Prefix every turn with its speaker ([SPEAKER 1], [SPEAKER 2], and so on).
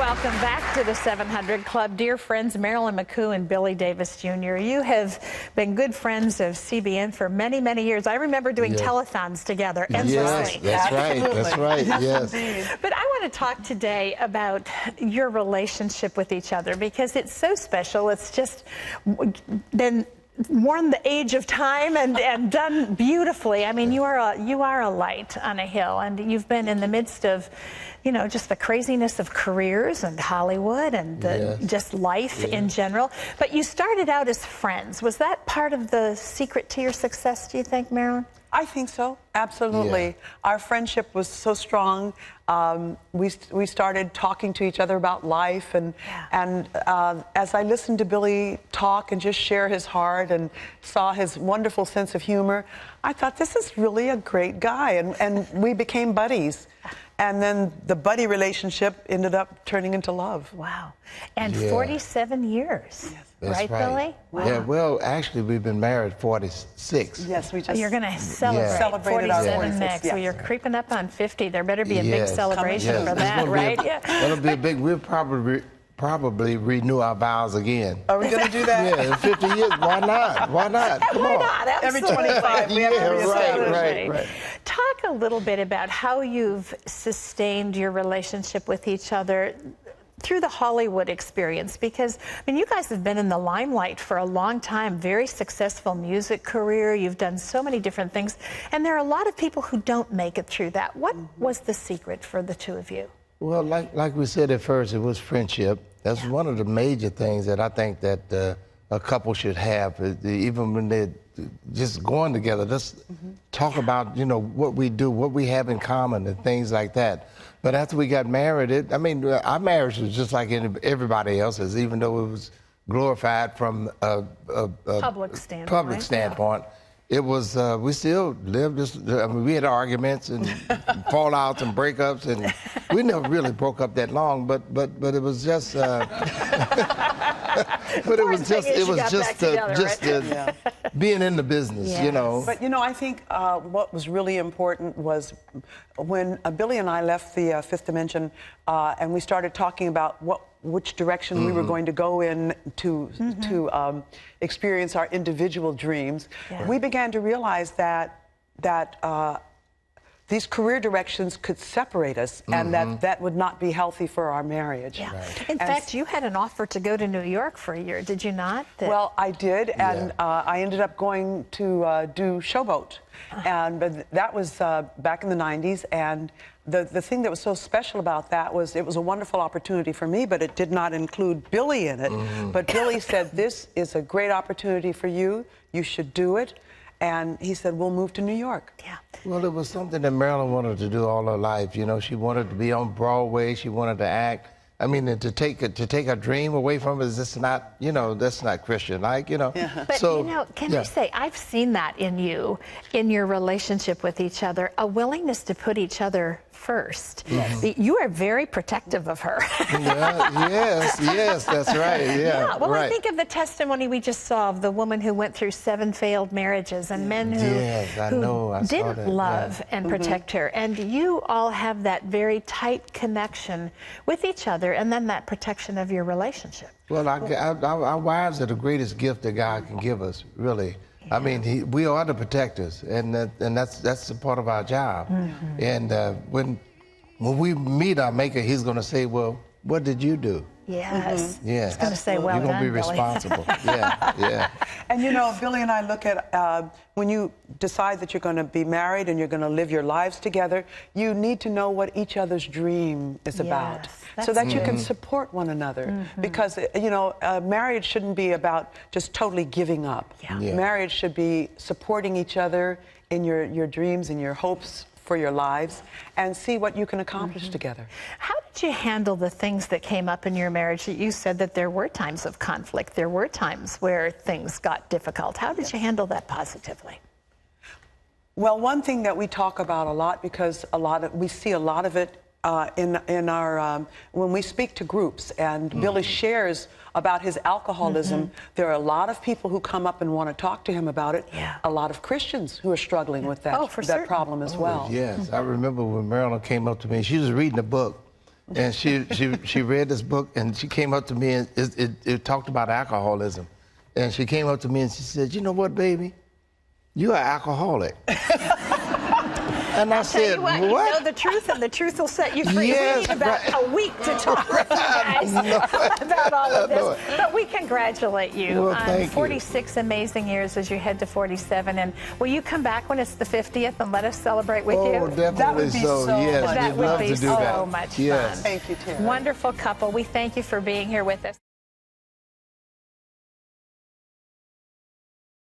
[SPEAKER 1] welcome back to the 700 Club. Dear friends, Marilyn McCoo and Billy Davis Jr., you have been good friends of CBN for many, many years. I remember doing telethons together endlessly.
[SPEAKER 2] Yes, that's right. That's right. Yes.
[SPEAKER 1] But I want to talk today about your relationship with each other because it's so special. It's just been worn the age of time and done beautifully. I mean, you are a light on a hill, and you've been in the midst of, you know, just the craziness of careers and Hollywood and just life in general. But you started out as friends. Was that part of the secret to your success, do you think, Marilyn?
[SPEAKER 3] I think so, absolutely. Yeah. Our friendship was so strong. We started talking to each other about life, and as I listened to Billy talk and just share his heart and saw his wonderful sense of humor, I thought, this is really a great guy, and we became buddies. And then the buddy relationship ended up turning into love.
[SPEAKER 1] Wow. And 47 years. Yes.
[SPEAKER 2] That's
[SPEAKER 1] right, Billy?
[SPEAKER 2] Wow. Yeah, well, actually, we've been married 46.
[SPEAKER 3] Yes, we just...
[SPEAKER 1] You're going to celebrate 47 next. So you're creeping up on 50. There better be a big celebration for that, right?
[SPEAKER 2] It'll be a big... We'll probably renew our vows again.
[SPEAKER 3] Are we going to do that?
[SPEAKER 2] Yeah, in 50 years. Why not? Why not? Come on.
[SPEAKER 1] Not?
[SPEAKER 3] Every 25, we have to reestablish.
[SPEAKER 1] Right. Talk a little bit about how you've sustained your relationship with each other through the Hollywood experience, because, I mean, you guys have been in the limelight for a long time, very successful music career. You've done so many different things, and there are a lot of people who don't make it through that. What was the secret for the two of you?
[SPEAKER 2] Well, like we said at first, it was friendship. That's one of the major things that I think that a couple should have, even when they're just going together. Just talk about, you know, what we do, what we have in common, and things like that. But after we got married, our marriage was just like everybody else's, even though it was glorified from a
[SPEAKER 1] public standpoint.
[SPEAKER 2] It was, we still lived this, I mean, we had arguments and fallouts and breakups, and we never really broke up that long, but it was just, being in the business, you know.
[SPEAKER 3] But, you know, I think what was really important was when Billy and I left the Fifth Dimension and we started talking about which direction we were going to go in to experience our individual dreams, we began to realize that these career directions could separate us, and that would not be healthy for our marriage.
[SPEAKER 1] Yeah. Right. In fact, you had an offer to go to New York for a year, did you not?
[SPEAKER 3] Well, I did, and I ended up going to do Showboat, and that was back in the 90s, and the thing that was so special about that was it was a wonderful opportunity for me, but it did not include Billy in it. But Billy said, this is a great opportunity for you. You should do it. And he said, we'll move to New York.
[SPEAKER 1] Yeah.
[SPEAKER 2] Well, it was something that Marilyn wanted to do all her life. You know, she wanted to be on Broadway. She wanted to act. I mean, to take a dream away from it is just not, you know, that's not Christian. Like, you know. Yeah.
[SPEAKER 1] But, you know, can I say, I've seen that in you, in your relationship with each other, a willingness to put each other first. You are very protective of her. Yes, that's right. Well, I think of the testimony we just saw of the woman who went through 7 failed marriages and men who didn't love and protect her. And you all have that very tight connection with each other, and then that protection of your relationship.
[SPEAKER 2] Well, our wives are the greatest gift that God can give us, really. I mean, we are the protectors, and that's a part of our job. And when we meet our Maker, He's going to say, "Well, what did you do?"
[SPEAKER 1] Yes. He's going to say, "Well
[SPEAKER 2] done, you're going to be responsible."
[SPEAKER 3] And you know, Billy and I look at when you decide that you're going to be married and you're going to live your lives together, you need to know what each other's dream is about, so that you can support one another. Because, you know, marriage shouldn't be about just totally giving up. Marriage should be supporting each other in your dreams and your hopes for your lives, and see what you can accomplish together.
[SPEAKER 1] How did you handle the things that came up in your marriage? You said that there were times of conflict. There were times where things got difficult. How did you handle that positively?
[SPEAKER 3] Well, one thing that we talk about a lot, because we see a lot of it in our when we speak to groups, and Billy shares about his alcoholism, there are a lot of people who come up and want to talk to him about it. A lot of Christians who are struggling with that problem as well.
[SPEAKER 2] Yes, I remember when Marilyn came up to me. She was reading a book And she read this book, and she came up to me, and it talked about alcoholism. And she came up to me and she said, "You know what, baby? You are alcoholic." And I said,
[SPEAKER 1] what? You know the truth, and the truth will set you free.
[SPEAKER 2] Yes,
[SPEAKER 1] we need about a week to talk with you guys about all of this. But we congratulate you
[SPEAKER 2] Well,
[SPEAKER 1] on
[SPEAKER 2] thank
[SPEAKER 1] 46 amazing years as you head to 47. And will you come back when it's the 50th and let us celebrate with you?
[SPEAKER 2] Oh, definitely.
[SPEAKER 3] That would be so
[SPEAKER 2] Yes,
[SPEAKER 3] much
[SPEAKER 1] That
[SPEAKER 2] we'd
[SPEAKER 1] would
[SPEAKER 2] love
[SPEAKER 1] be
[SPEAKER 2] to do
[SPEAKER 1] so
[SPEAKER 2] that.
[SPEAKER 1] much
[SPEAKER 2] Yes.
[SPEAKER 1] fun.
[SPEAKER 3] Thank you, Terry.
[SPEAKER 1] Wonderful couple. We thank you for being here with us.